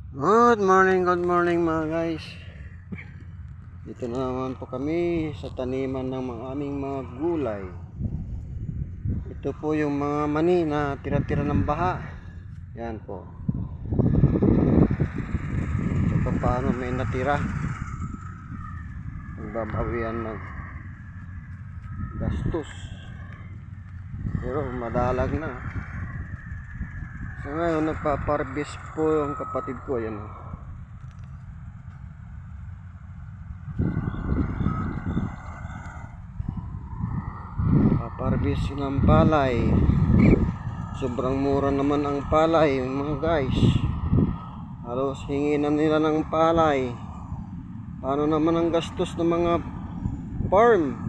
Good morning mga guys. Dito na naman po kami sa taniman ng mga aming mga gulay. Ito po yung mga mani na tira-tira ng baha. Yan po. Ito paano may natira. Magbabawian ng gastos. Pero madalag na. So ngayon nagpaparbis po yung kapatid ko. Yan o. Parbis ng palay. Sobrang mura naman ang palay mga guys. Halos hingi na nila ng palay. Paano naman ang gastos ng mga farm?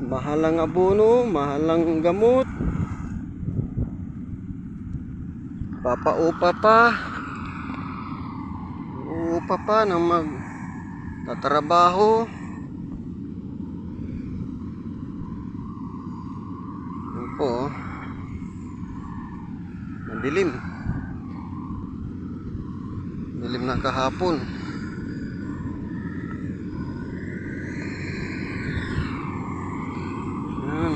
Mahal ang abono, mahal ang gamot. Papaupa pa. Uupa pa ng tatrabaho. Yan po. Madilim. Dilim na kahapon. Yan.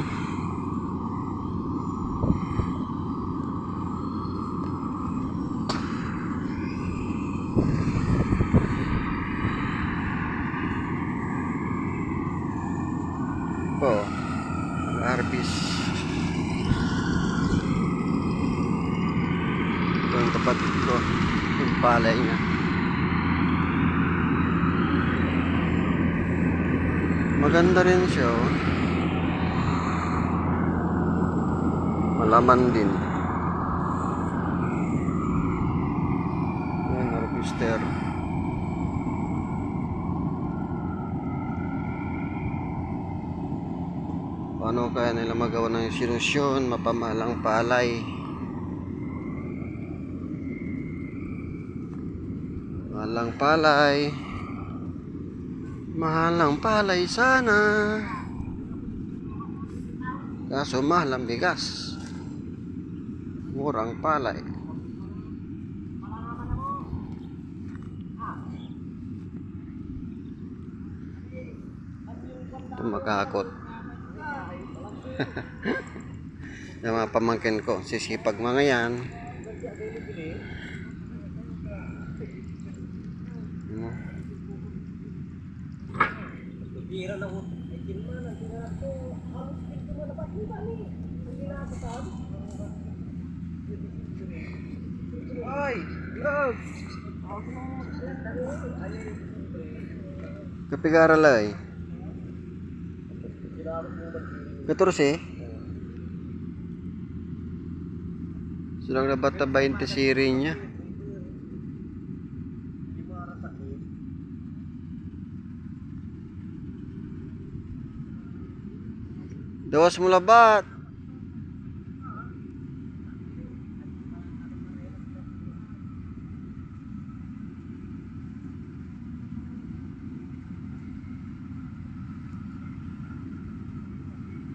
Po, harvest. Ito ang kapatid ko, yung palay niya. Maganda rin siya, oh. Malaman din. Yan, harvester. Paano kaya nila magawa ng solusyon, mapamahalang palay? Mahalang palay. Mahalang palay sana. Kaso mahal ang bigas. Murang palay. Tumakakot. Yung mga pamangkin ko, sisipag mga yan. Tira na ko. Ay, kinman ang tira ko. Halos dito mo na bakita ni. Hindi na ako sabi. Ay, love. Kapigara lay. 14. Sulang na bata 20 siri niya. Dawas mo labat.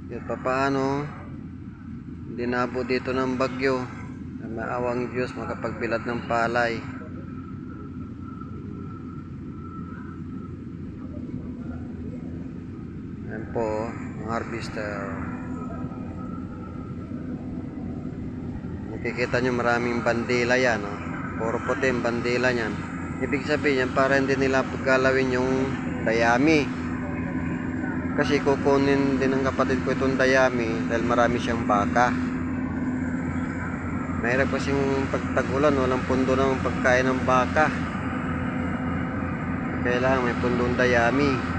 Kahit papaano, dinabo dito ng bagyo. Na maawang Diyos makapagbilad ng palay. Ayan po, ang harvester. Nakikita nyo maraming bandila yan. Oh. Puro puti yung bandila yan. Ibig sabihin yan, para hindi nila pagkalawin yung dayami. Kasi kukunin din ng kapatid ko itong dayami dahil marami siyang baka. Mahirap kasing pagtagulan, walang pundo ng pagkain ng baka. Kailangan may pundong dayami.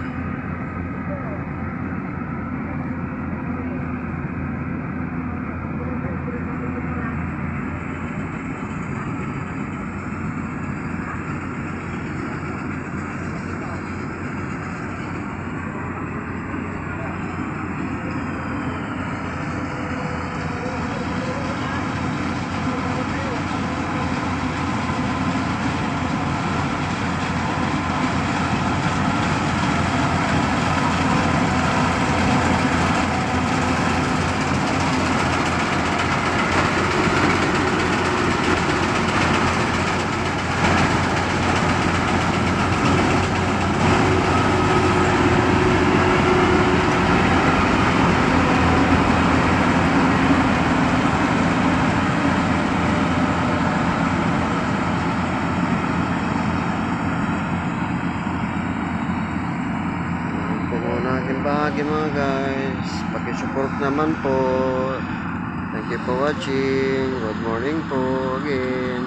muna aking bahagi mga guys. Pakisupport naman po. Thank you for watching. Good morning po again.